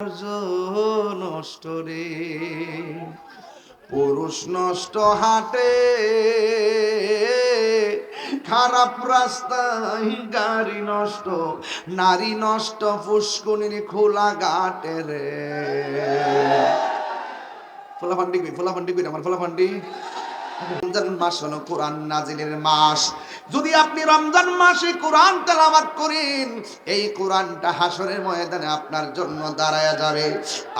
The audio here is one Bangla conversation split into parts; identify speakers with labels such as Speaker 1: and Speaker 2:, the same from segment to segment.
Speaker 1: কার্য নষ্ট রে। পুরুষ নষ্ট হাটে, খারাপ রাস্তায় গাড়ি নষ্ট, নারী নষ্ট পুষ্কনির খোলা ঘাটে রে। ফোলাফান্ডি কই, ফোলাফান্ডি কই আমার ফোলাফান্ডি। রমজান মাস হলো কোরআন নাজিলের মাস। যদি আপনি রমজান মাসে কোরআন তেলাওয়াত করেন, এই কোরআনটা হাসরের ময়দানে আপনার জন্য দাঁড়ায়া যাবে।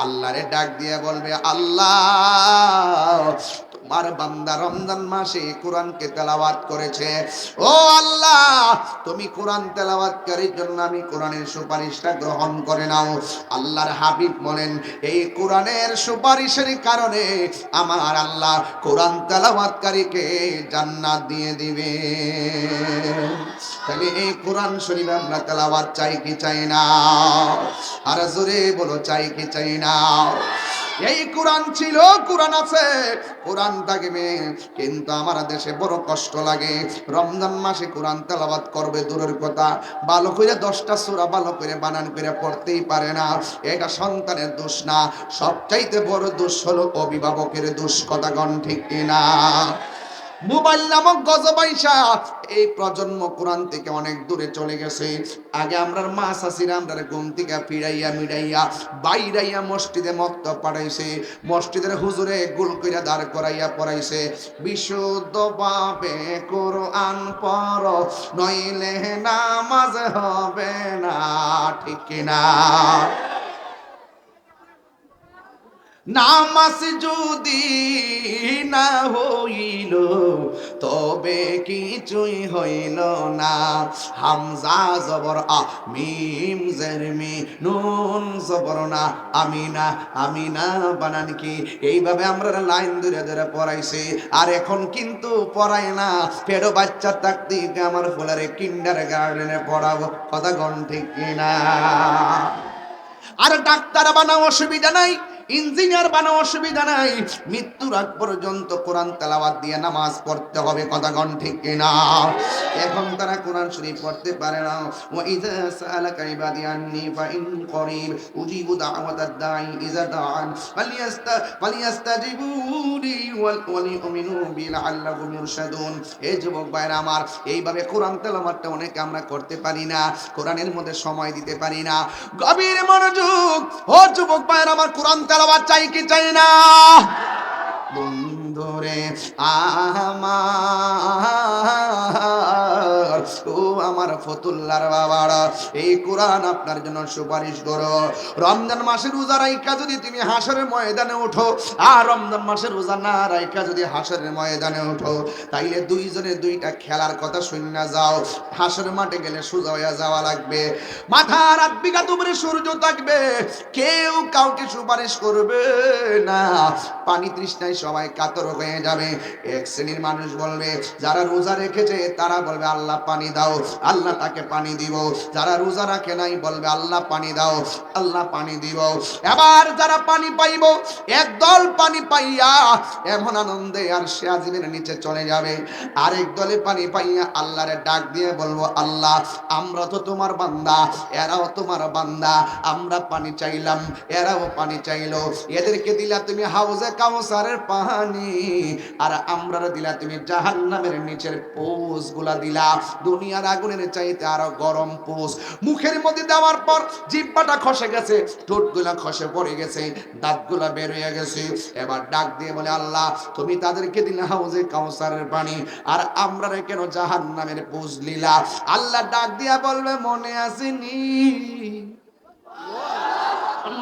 Speaker 1: আল্লাহরে ডাক দিয়ে বলবে, আল্লাহ তোমার বান্দা রমজান মাসে কোরআনকে তেলাওয়াত করেছে, ও আল্লাহ তুমি কোরআন তেলাওয়াতকারীর জন্য আমি কোরআনের সুপারিশটা গ্রহণ করে নাও। আল্লাহর হাবিব বলেন, এই কোরআনের সুপারিশের কারণে আমার আল্লাহ কোরআন তেলাওয়াতকারীকে জান্নাত দিয়ে দিবে। তাহলে এই কোরআন শরীফ আমরা তেলাওয়াত চাই কি চাই না? আর জোরে বলো, চাই কি চাই না? এই কোরআন ছিল, কোরআন আছে, কোরআন থাকবে, কিন্তু আমার দেশে বড় কষ্ট লাগে। রমজান মাসে কোরআন তেলাওয়াত করবে দূরের কথা, ভালো করে 10টা সূরা ভালো করে বানান করে পড়তেই পারে না। এটা সন্তানের দোষ না, সবচাইতে বড় দোষ হলো অভিভাবকের দোষ। কথা কোন ঠিক কিনা? মোবাইল নামক গজবাইশা এই প্রজন্ম কোরআন থেকে অনেক দূরে চলে গেছে। আগে আমরা মা চাচিরা আমরা ঘুম থেকে ফিরাইয়া মিড়াইয়া বাইরাইয়া মসজিদে মক্তব পাঠাইছে, মসজিদের হুজুরে গোল কইরা দাঁড় করাইয়া পড়াইছে, বিশুদ্ধ ভাবে কোরআন পড়ো নইলে নামাজ হবে না। ঠিক কিনা? নামাজ যদি না হইল তবে কিছুই হইল না। হামজা জবর আ, মিম জের মি, নুন জবর না, আমিনা, আমিনা বানান কি? এইভাবে আমরা লাইন ধরে ধরে পড়াইছি। আর এখন কিন্তু পড়ায় না, পেড়ো বাচ্চা থাকতে আমার ফুলারে কিন্ডার গার্ডেনে পড়াবো। কথা গণ ঠিক কিনা? আর ডাক্তার বানাও অসুবিধা নাই, ইঞ্জিনিয়ার বানাও অসুবিধা নাই, মৃত্যুর আগ পর্যন্ত কোরআন তেলাওয়াত দিয়ে নামাজ পড়তে হবে। কথা কোন ঠিক কিনা? এখন তারা কোরআন শরীফ পড়তে পারে না। ওয়া ইযা সালাকা ইবাদি আন্নী ফাইন করিব উজিবু দাওয়াতাদ দাঈ ইযা দাআন ফালিয়াস্তাজিবুলি ওয়ালিউমিনু বি লাআল্লাহুম ইরশাদুন। এই যুবক ভাইরা আমার, এইভাবে কোরআন তেলাওয়াতটা অনেকে আমরা করতে পারি না, কোরআনের মধ্যে সময় দিতে পারি না। গভীর মনোযোগ, ও যুবক ভাইরা আমার, কোরআন তেলাওয়াত চাই কি চাই না? বন্ধুরে আমার, ও আমার ফতুল্লার বাবারা, এই কোরআন আপনার জন্য সুপারিশ করো। রমজান মাসের রোজা রাইখা যদি তুমি হাসরের ময়দানে ওঠো, আর রমজান মাসের রোজা না রাইখা যদি হাসরের ময়দানে ওঠো, তাইলে দুইজনে দুইটা খেলার কথা শুনে যাও। হাসরের মাঠে গেলে সোজা হইয়া যাওয়া লাগবে, মাথার 8 বিঘা উপরে সূর্য থাকবে, কেউ কাউকে সুপারিশ করবে না। পানি তৃষ্ণায় সবাই কাতর হয়ে যাবে। এক শ্রেণীর মানুষ বলবে, যারা রোজা রেখেছে তারা বলবে আল্লাহ পানি দাও, আল্লাহ তাকে পানি দিব। যারা রোজা রাখে নাই বলবে আল্লাহ পানি দাও, আল্লাহ পানি দিব। এবার যারা পানি পাইব, একদল পানি পাইয়া এমন আনন্দে আর সে আজিমের নিচে চলে যাবে। আরেক দলে পানি পাইয়া আল্লাহরে ডাক দিয়ে বলবো, আল্লাহ আমরা তো তোমার বান্দা, এরাও তোমার বান্দা, আমরা পানি চাইলাম, এরাও পানি চাইলো। এদেরকে দিলা তুমি হাউজে কাউসারের পানি, আর আমরা দিলা তুমি জাহান্নামের নিচের পোষ গুলা দিলা, দুনিয়ার আগুনের চাইতে আরো গরম পোষ। মুখের মধ্যে দেওয়ার পর জিহ্বাটা খসে গেছে, ঠোঁটগুলা খসে পড়ে গেছে, দাঁতগুলা বের হয়ে গেছে। এবার ডাক দিয়ে বলে, আল্লাহ তুমি তাদেরকে দিলা হাউজে কাউসারের পানি, আর আমরা কেন জাহান্নামের পোষ দিলা? আল্লাহ ডাক দিয়া বলবে, মনে আসেনি?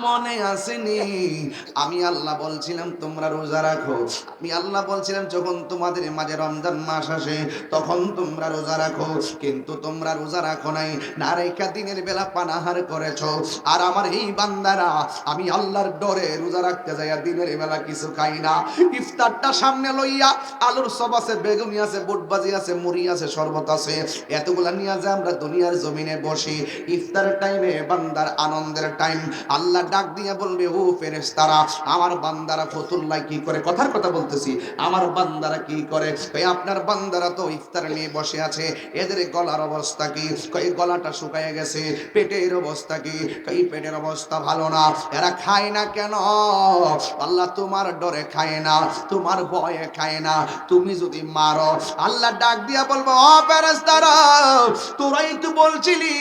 Speaker 1: মনে আসেনি? আমি আল্লাহ বলছিলাম তোমরা রোজা রাখো, আমি আল্লাহ বলছিলাম যখন তোমাদের মাঝে রমজান মাস আসে তখন তোমরা রোজা রাখো, কিন্তু তোমরা রোজা রাখো নাই, না রেখা দিনের বেলা পানাহার করেছো। আর আমার এই বান্দারা আমি আল্লাহর ডরে রোজা রাখতে যাই দিনের বেলা কিছু খাই না। ইফতারটা সামনে লইয়া আলুর সব আছে, বেগুনি আছে, বুটবাজি আছে, মুড়ি আছে, শরবত আছে, এতগুলা নিয়ে যায় আমরা দুনিয়ার জমিনে বসি। ইফতারের টাইমে বান্দার আনন্দের টাইম, আল্লাহ আল্লাহ ডাক দিয়ে বলবে, ও ফেরেশতারা, আমার বান্দারা ফতুল্লাহ কি করে? কথার কথা বলতেছি, আমার বান্দারা কি করে? কই আপনার বান্দারা তো ইফতার নিয়ে বসে আছে, এদের গলার অবস্থা কি? কই গলাটা শুকায় গেছে। পেটের অবস্থা কি? কই পেটের অবস্থা ভালো না। এরা খায় না কেন? আল্লাহ তোমার ডরে খায় না, তোমার ভয়ে খায় না। তুমি যদি মারো, আল্লাহ ডাক দিয়া বলবো, ও ফেরেশতারা, তোরাই তো বলছিলি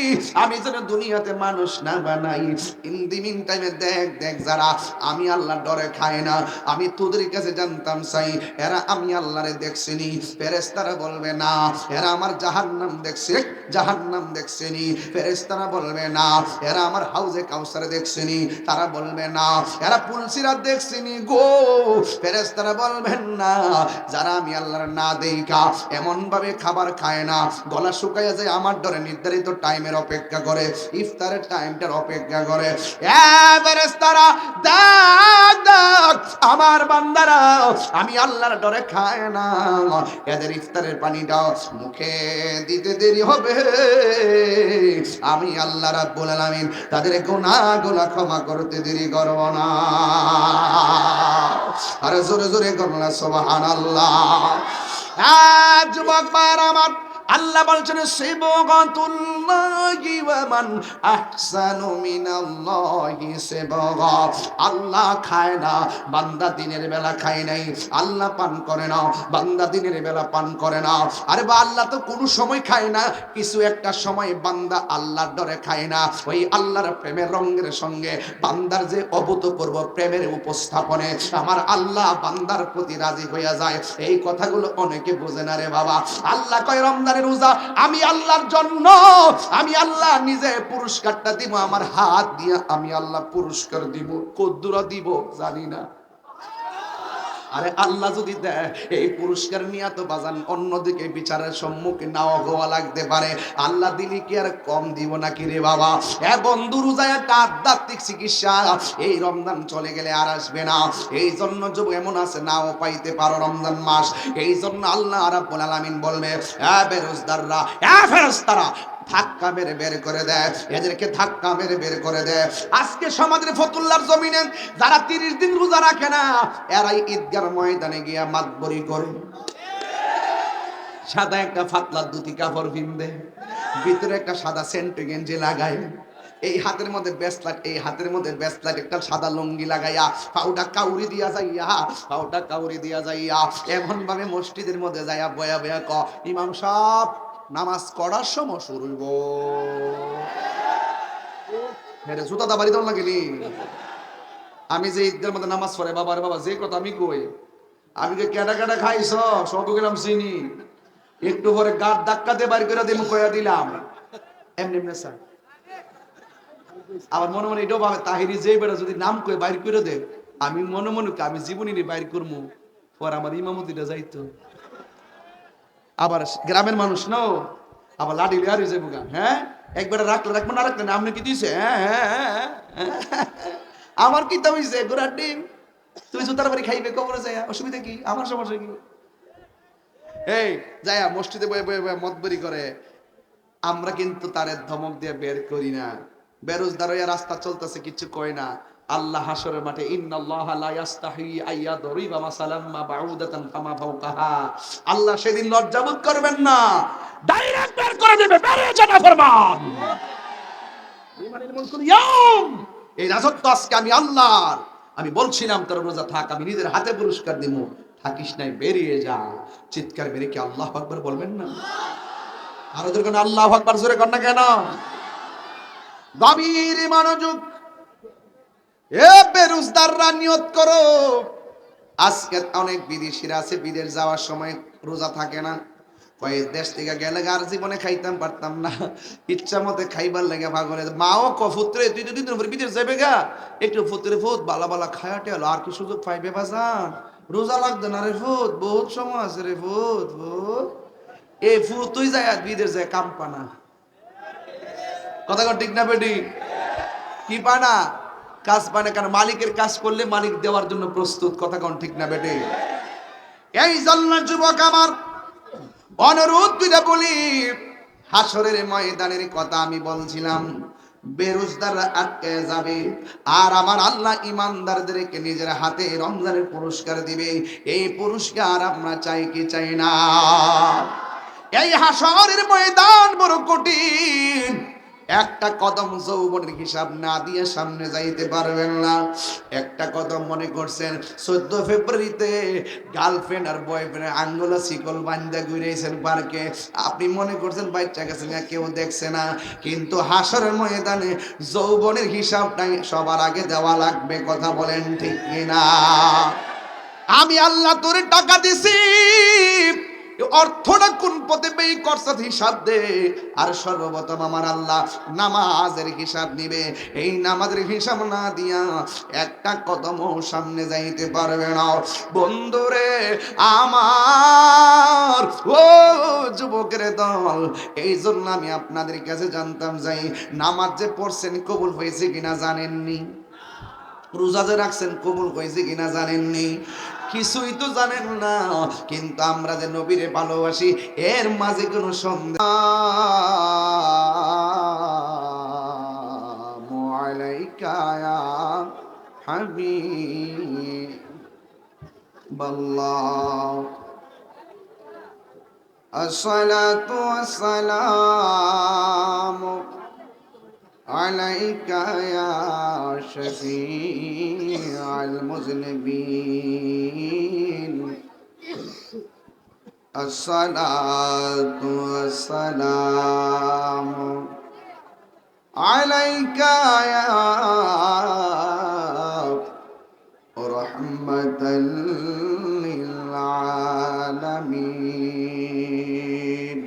Speaker 1: আমি যেন দুনিয়াতে মানুষ না বানাই। ইন দি মিন টাইমে দেখ দেখ, যারা আমি আল্লাহর ডরে খায় না, আমি তোদের কাছে জানতাম চাই, এরা আমি আল্লাহরে দেখছিনি। ফেরেশতারা বলবে না, এরা আমার জাহান্নাম দেখছে, জাহান্নাম দেখছেনি। ফেরেশতারা বলবে না, এরা আমার হাউজে কাউসারে দেখছেনি। তারা বলবে না, এরা পুলসিরাত দেখছেনি গো। ফেরেশতারা বলবেন না, যারা আমি আল্লাহর না দেখা এমন ভাবে খাবার খায় না, গলা শুকায় যায়, আমার ডরে নির্ধারিত টাইমের অপেক্ষা করে, ইফতারের টাইমটার অপেক্ষা করে। ফেরেশতারা দেখ দেখ, আমার বান্দারা আমি আল্লাহর ডরে খায় না, এদের ইফতারের পানিটাও মুখে দিতে দেরি হবে। আমি আল্লাহ রাব্বুল আলামিন তাদের গুনাহগুলো ক্ষমা করতে দেরি করব না। আরে জোরে জোরে করুন না সুবহানাল্লাহ। যুবক ভাইরা আমার, আল্লাহ বলছেন, সিবগাতুল্লাহি ওয়া মান আহসানু মিনাল্লাহি সিবগা। আল্লাহ খায় না, বান্দা দিনের বেলা খায় নাই, আল্লাহ পান করে না, বান্দা দিনের বেলা পান করে না। আরে বা আল্লাহ তো কোনো সময় খায় না, কিছু একটা সময় বান্দা আল্লাহর ডরে খায় না। ওই আল্লাহর প্রেমের রঙের সঙ্গে বান্দার যে অভূতপূর্ব প্রেমের উপস্থাপনে আমার আল্লাহ বান্দার প্রতি রাজি হইয়া যায়। এই কথাগুলো অনেকে বোঝে না রে বাবা। আল্লাহ কয়, রমজানের রোজা আমি আল্লাহর জন্য, আমি আল্লাহ নিজে পুরস্কারটা দিব, আমার হাত দিয়ে আমি আল্লাহ পুরস্কার দিব। কদ্দুরা দিব জানি না। আরে আল্লাহ যদি দেয়, এই পুরস্কার নিয়ে তো বাজান অন্যদিকে বিচারের সম্মুখীন নাও হওয়া লাগতে পারে। আল্লাহ দিলি কি আর কম দিব নাকি রে বাবা? বন্ধু, রোজা একটা আধ্যাত্মিক চিকিৎসা, এই রমজান চলে গেলে আর আসবে না। এই জন্য যুব এমন আছে নাও পাইতে পারো রমজান মাস। এই জন্য আল্লাহ রাব্বুল আলামিন বলবে, বেরোজদাররা, ফেরেশতারা ধাক্কা মেরে বের করে দেয়, এদেরকে ধাক্কা মেরে বের করে দেয়। আজকে সমাজের ফতুল্লার জমিনে যারা 30 দিন রোজা রাখে না, এরাই ঈদগার ময়দানে গিয়া মাতবরি করে। সাদা একটা ফাতলা দুটি কাপড় পিনবে, ভিতরে একটা সাদা সেন্ট গেঞ্জি লাগায়, এই হাতের মধ্যে ব্রেসলেট, এই হাতের মধ্যে ব্রেসলেট, একটা সাদা লুঙ্গি লাগাইয়া, পাউডা কাউরি দিয়া যাইয়া, পাউডা কাউরি দিয়া যাইয়া এমন ভাবে মসজিদের মধ্যে যাইয়া বয়া বয়া ক, ইমাম সাহেব নামাজ পড়ার সময় শুরু হইব। জুতা দা বাড়ি দেওয়া লাগেনি। আমি যে ঈদের মধ্যে নামাজ পড়ে, বাবার বাবা যে কথা আমি কই, আমি কে কেডা কেডা খাইছ সব গেলাম চিনি, একটু পরে গাঁট ধাক্কাতে বাড়ি করে দিম কয়া দিলাম এমনি এমনি স্যার। আবার মনে মনে এটাও ভাবে, তাহিরি যে বেড়া যদি নাম কয়ে বাইর করে দে, আমি মনে মনে আমি জীবনী নিয়ে বাইর করবো, পর আমার ইমামতিটা যাইতো। আবার গ্রামের মানুষ না, আবার লাঠি লিয়ার হয়ে যাবো। হ্যাঁ, একবার রাখলে রাখবো, না রাখলে আপনি কি দিছে? আমার কি তো হইছে গোড়ার ডিম, তুই জুতার বাড়ি খাইবে কবরে যায়, অসুবিধা কি? আমার সমস্যা কি? এই যায় মসজিদে বয়ে বয়ে বয়ে মতবরি করে। আমরা কিন্তু তারে ধমক দিয়ে বের করি না। বেরোজগার হইয়া রাস্তা চলতেছে, কিছু কয় না। আল্লাহ হাসরের মাঠে, ইন্নাল্লাহা লা ইস্তাহি আইয়া দরিবা মাসালাম মা বাউদাতান ফামা ফাওকাহা, আল্লাহ সেদিন লজ্জাবোধ করবেন না, ডাইরেক্ট বের করে দিবে, বেরিয়ে যা না ফরমান। ইমানের মুলকুল ইয়াউম, এই রাজত্ব আজকে আমি আল্লাহর। আমি বলছিলাম তোর রোজা থাক, আমি নিজের হাতে পুরস্কার দিব, থাকিস নাই বেরিয়ে যা। চিৎকার মেরে কি আল্লাহু আকবার বলবেন না? আরো জোরে কেন আল্লাহু আকবার জোরে কর না কেন? গভীর মনোযোগ। বেরোজগাররা নিয়ত করো, আজকে অনেক বিদেশিরা আছে, বিদেশ যাওয়ার সময় রোজা থাকে না, কয় দেশ থেকে গেলে আর জীবনে খাইতাম পারতাম না, ইচ্ছা মতে খাইবার লাগে ভাগলে। মাও কফুত্রে তুই তো 2 দিন পরে বিদেশ যাবে গা, একটু ফুত্রে ফুত বালা বালা খায়াটে হলো, আর কি সুযোগ পাইবে বাজান? রোজা লাগতো না রে ফুত, বহুত সময় আছে রে ফুত। ফুত এই ফুত তুই যায় আর বিদেশ যায় কাম পানা। কথা কর ঠিক না বেটি? কি পানা? কাজ পানে। কারণ মালিকের কাজ করলে মালিক দেওয়ার জন্য প্রস্তুত। কথা কন ঠিক না বেটি? এই জন্য যুবক আমার অনুরোধ করে বলি, হাসরের ময়দানের কথা আমি বলছিলাম। বেরোজগাররা আটকে যাবে, আর আমার আল্লাহ ইমানদারদেরকে নিজের হাতে রমজানের পুরস্কার দিবে। এই পুরস্কার আমরা চাই কি চাই না? এই হাসরের ময়দান বড় কঠিন। একটা কদম যৌবনের হিসাব না দিয়ে সামনে যাইতে পারবেন না। একটা কদম মনে করছেন 14 ফেব্রুয়ারিতে গার্লফ্রেন্ড আর বয়ফ্রেন্ড আঙ্গুলে শিকল বান্ধা ঘুরেছেন পার্কে, আপনি মনে করছেন বাচ্চা কাছে না, কেউ দেখছে না। কিন্তু হাসরের ময়দানে যৌবনের হিসাবটাই সবার আগে দেওয়া লাগবে। কথা বলেন ঠিক কিনা? আমি আল্লাহ তোরে টাকা দিছি, অর্থটা কোন পথে ব্যয় করছ হিসাব দে। আর সর্বপ্রথম আমার আল্লাহ নামাজের হিসাব নিবে। এই নামাজের হিসাব না দিয়া একটা কদমও সামনে যাইতে পারবে না। বন্ধুরে আমার, ও যুবকের দল, এই জন্য আমি আপনাদের কাছে জানতাম যাই, নামাজ যে পড়ছেন কবুল হয়েছে কিনা জানেননি? রোজা যে রাখছেন কবুল হয়েছে কিনা জানেননি? কিছুই তো জানেন না। কিন্তু আমরা যে নবীরে ভালোবাসি এর মাঝে কোনো সন্দেহ আলাইকা ইয়া হাবিবাল্লাহ, আসসালাতু ওয়াসসালামু عليك يا شفيع المذنبين، الصلاة والسلام عليك يا رحمة للعالمين.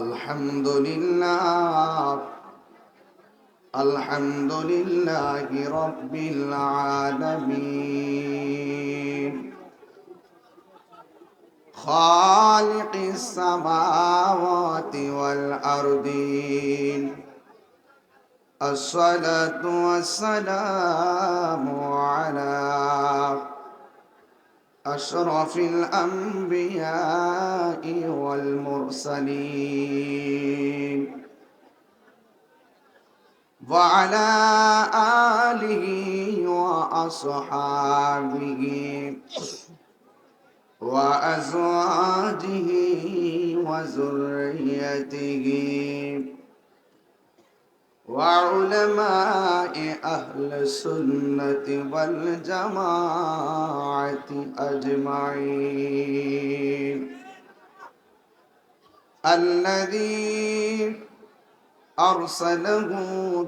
Speaker 1: الحمد لله، الحمد لله رب العالمين، خالق السماوات والأرضين، الصلاة والسلام على أشرف الأنبياء والمرسلين وعلى آله وأصحابه وأزواجه وذريته وعلماء أهل السنة والجماعة أجمعين، الذي أرسله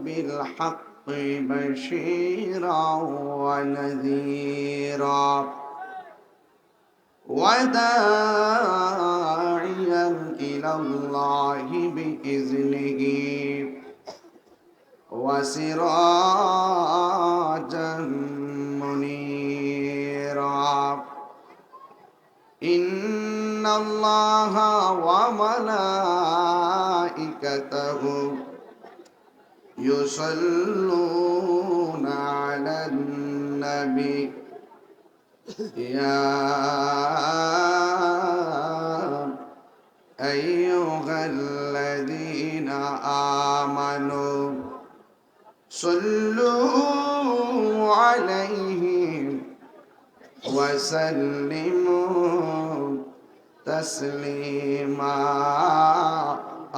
Speaker 1: بالحق بشيرا ونذيرا وداعيا إلى الله بإذنه وسراجا منيرا. إن الله وملائكته يصلون على النبي يا أيها الذين آمنوا صلوا عليه وسلموا تسليما.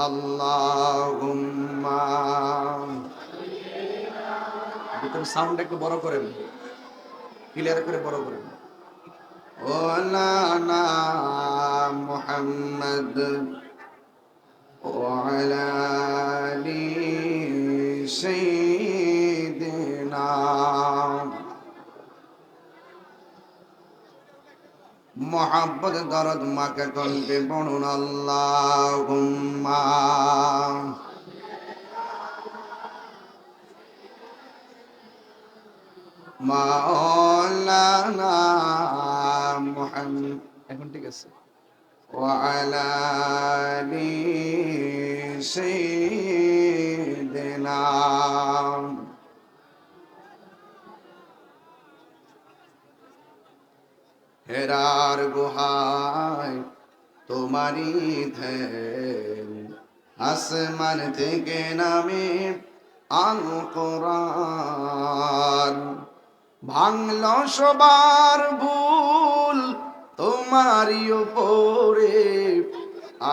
Speaker 1: اللهم ভিতরে সাউন্ড একটু বড় করেন, ক্লিয়ার করে বড় করেন। ওয়ালানা মুহাম্মদ ওয়ালা আলি সাইয়্যিদিনা মোহাম্মদ দরদ মাকে কণ্ঠে পড়ুন আল্লাহুম্মা মাওলানা মুহাম্মদ। এখন ঠিক আছে। ওয়ালা আলি সাইয়্যিদিনা। হেরার গুহায় তোমারি ধ্যান, আসমান থেকে নামে আল কোরআন, ভাঙল সবার ভুল তোমারই উপরে,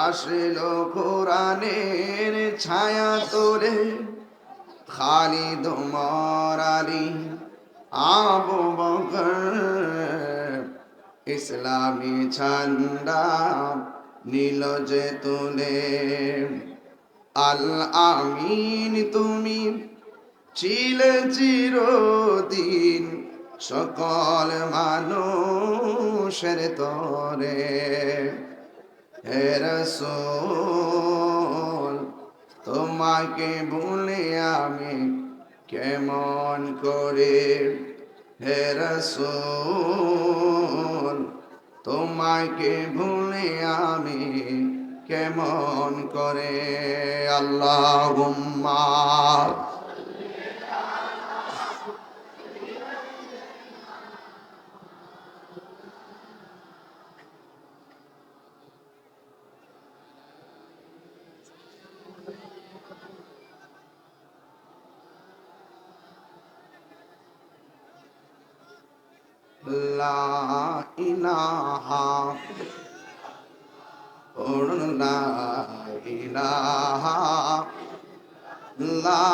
Speaker 1: আসলো কোরআনের ছায়া তোরে, খালিদ ওমর আলী আবু বকর, ইসলামী ঝান্ডা নীল যে তুলে। আল আমিন তুমি ছিলে চিরদিন সকল মানুষের তরে, হে রাসূল তোমাকে ভুলে আমি কেমন করে, হে রাসূল তোমাকে ভুলে আমি কেমন করে। আল্লাহুম্মা লা ইলাহা লা ইলাহা লা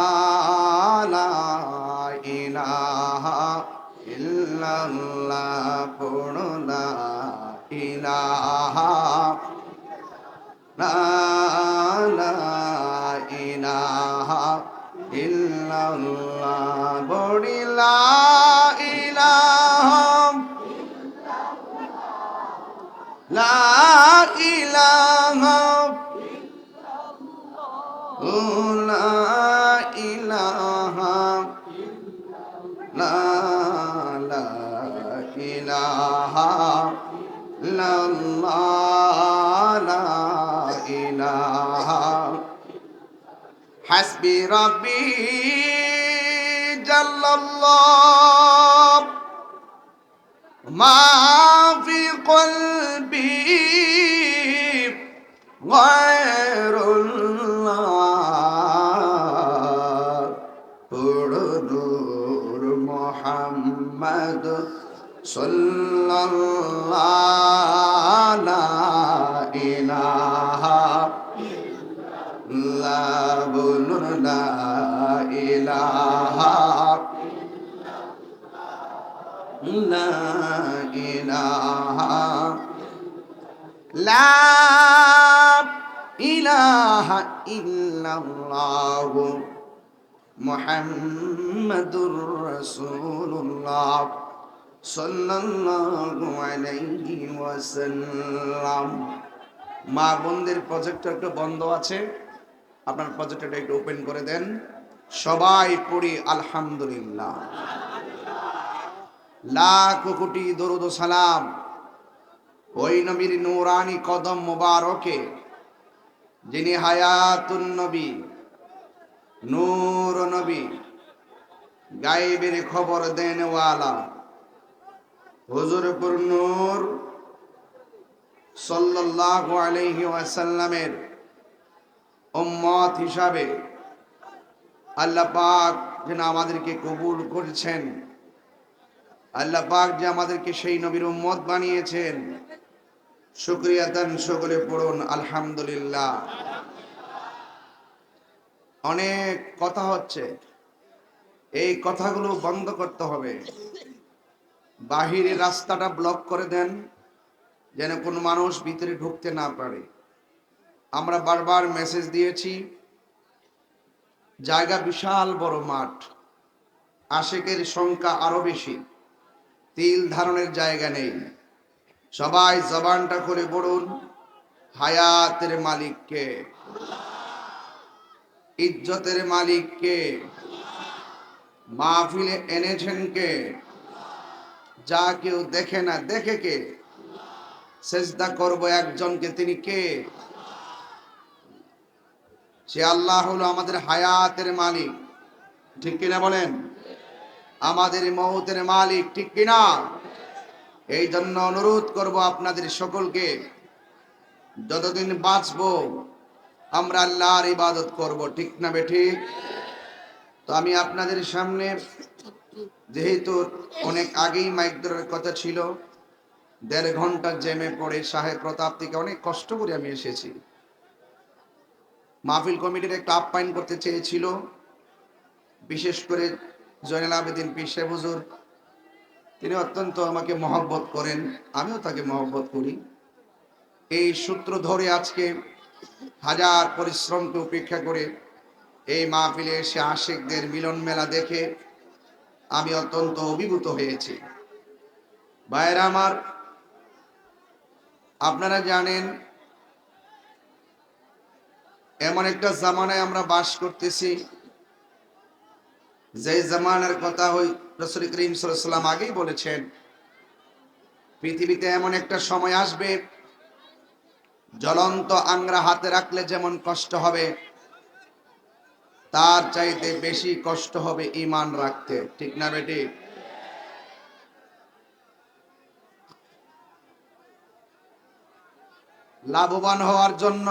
Speaker 1: লা ইলাহা ইল্লাল্লাহ, পড়ো লা ইলাহা লা লা ইলাহা ইল্লাল্লাহ, বড়ি লা ইলাহা লা ইলাহা লা ইলাহা লা লা ইলাহা ইল্লাল্লাহ, লা ইলাহা। হাসবি রাব্বি জাল্লাল্লাহ মা ফি কলবি গায়রুল্লাহ, পড়ো নূর মুহাম্মদ সাল্লাল্লাহ, লা ইলাহা ইল্লাল্লাহ, বলুন লা ইলাহা লা ইলাহা লা ইলাহা ইল্লাল্লাহ মুহাম্মাদুর রাসূলুল্লাহ সাল্লাল্লাহু আলাইহি ওয়াসাল্লাম। মা বোনদের প্রজেক্টরটা বন্ধ আছে, আপনার প্রজেক্টরটা একটু ওপেন করে দেন। সবাই পড়ি আলহামদুলিল্লাহ। লাখ কোটি দরুদ ও সালাম ওই নবীর নূরানি কদম মোবারকে, যিনি হায়াতুন নবী, নূর নবী, গায়েবের খবর দেনওয়ালা, হুজুরপুর নূর সাল্লাল্লাহু আলাইহি ওয়াসাল্লামের উম্মত হিসাবে আল্লাহ পাক যেন আমাদেরকে কবুল করেছেন, আল্লাহ পাক যে আমাদেরকে সেই নবীর উম্মত বানিয়েছেন, শুকরিয়া দান সকলে পড়ুন আলহামদুলিল্লাহ। অনেক কথা হচ্ছে, এই কথাগুলো বন্ধ করতে হবে। বাহিরের রাস্তাটা ব্লক করে দেন, যেন কোনো মানুষ ভিতরে ঢুকতে না পারে। আমরা বারবার মেসেজ দিয়েছি, জায়গা বিশাল বড় মাঠ, আশিকের সংখ্যা আরো বেশি, তিল ধারণের জায়গা নেই। সবাই জবানটা করে বলুন, হায়াতের মালিক কে? ইজ্জতের মালিক কে? মাহফিলে এনেছেন কে? যা কেউ দেখে না, দেখে কে? সেজদা করব একজনকে, তিনি কে? সে আল্লাহ হলো আমাদের হায়াতের মালিক, ঠিক কিনা বলেন? আমাদের মৌতের মালিক, ঠিক কিনা? এই জন্য অনুরোধ করব আপনাদের সকলকে, যতদিন বাঁচবো আমরা আল্লাহর ইবাদত করব, ঠিক না বেঠিক? তো আমি আপনাদের সামনে, যেহেতু অনেক আগেই মাইক ধরার কথা ছিল, 1.5 ঘন্টা জ্যামে পড়ে সাহেব প্রতাপ থেকে অনেক কষ্ট করে আমি এসেছি। মাহফিল কমিটির একটা আপ্যায়ন করতে চেয়েছিল, বিশেষ করে জয়নাল আবেদিন পীর সাহেব হুজুর, তিনি অত্যন্ত আমাকে মহব্বত করেন, আমিও তাকে মহব্বত করি। এই সূত্র ধরে আজকে হাজার পরিশ্রমকে উপেক্ষা করে এই মাহফিলে এসে আশিকদের মিলন মেলা দেখে আমি অত্যন্ত অভিভূত হয়েছি। ভাইরা আমার, আপনারা জানেন এমন একটা জামানায় আমরা বাস করতেছি, যে জামানার কথা রাসূল করিম সাল্লাল্লাহু আলাইহি ওয়াসাল্লাম আগেই বলেছেন, পৃথিবীতে এমন একটা সময় আসবে, জ্বলন্ত আংরা হাতে রাখলে যেমন কষ্ট হবে, তার চাইতে বেশি কষ্ট হবে ঈমান রাখতে, ঠিক না বেটি? লাভবান হওয়ার জন্য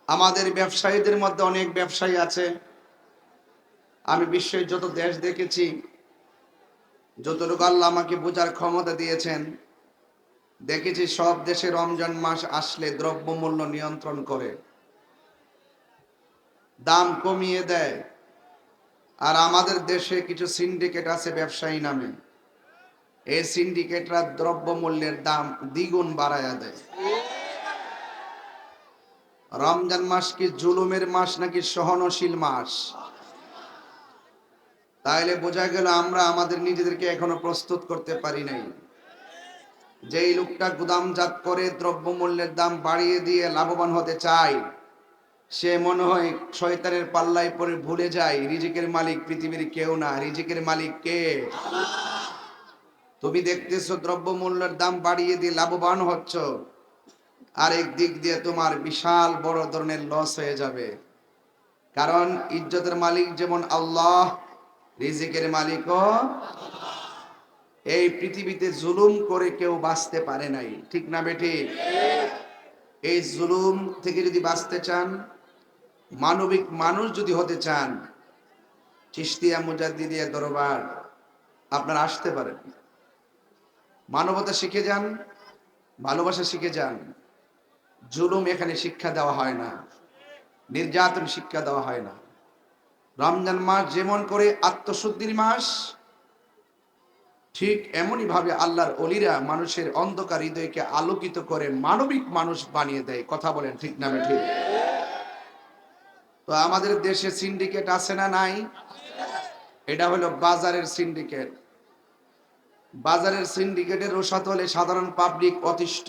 Speaker 1: আমাদের ব্যবসায়ীদের মধ্যে অনেক ব্যবসায়ী আছে। আমি বিশ্বের যত দেশ দেখেছি, যতটুকু আল্লাহ আমাকে বোঝার ক্ষমতা দিয়েছেন, দেখেছি সব দেশে রমজান মাস আসলে দ্রব্যমূল্য নিয়ন্ত্রণ করে, দাম কমিয়ে দেয়। আর আমাদের দেশে কিছু সিন্ডিকেট আছে ব্যবসায়ী নামে, এই সিন্ডিকেটরা দ্রব্যমূল্যের দাম দ্বিগুণ বাড়ায়া দেয়। রমজান মাস কি জুলুমের মাস নাকি সহনশীল মাস? তাইলে বোঝা গেল আমরা আমাদের নিজেদেরকে এখনো প্রস্তুত করতে পারি নাই। যেই লোকটা গুদামজাত করে দ্রব্যমূল্যের দাম বাড়িয়ে দিয়ে লাভবান হতে চায়, সে মনে হয় শয়তানের পাল্লায় পড়ে ভুলে যায় রিজিকের মালিক পৃথিবীর কেউ না, রিজিকের মালিক কে? তুমি দেখতেছো দ্রব্যমূল্যের দাম বাড়িয়ে দিয়ে লাভবান হচ্ছ, আরেক দিক দিয়ে তোমার বিশাল বড় ধরনের লস হয়ে যাবে। কারণ ইজ্জতের মালিক যেমন আল্লাহ, রিজিকের মালিকও। এই পৃথিবীতে জুলুম করে কেউ বাঁচতে পারে নাই, ঠিক না বেটি? এই জুলুম থেকে যদি বাঁচতে চান, মানবিক মানুষ যদি হতে চান, চিশতিয়া মুজাদ্দিদিয়া দরবার আপনারা আসতে পারেন। মানবতা শিখে যান, ভালোবাসা শিখে যান। জুলুম এখানে শিক্ষা দেওয়া হয় না, নির্যাতন শিক্ষা দেওয়া হয় না। রমজান মাস যেমন করে আত্মশুদ্ধির মাস, ঠিক এমনই ভাবে আল্লাহর ওলিরা মানুষের অন্ধকার হৃদয়কে আলোকিত করে মানবিক মানুষ বানিয়ে দেয়। কথা বলেন ঠিক না ঠিক? তো আমাদের দেশে সিন্ডিকেট আছে না নাই? এটা হলো বাজারের সিন্ডিকেট। বাজারের সিন্ডিকেটের রোষাতলে সাধারণ পাবলিক অতিষ্ঠ।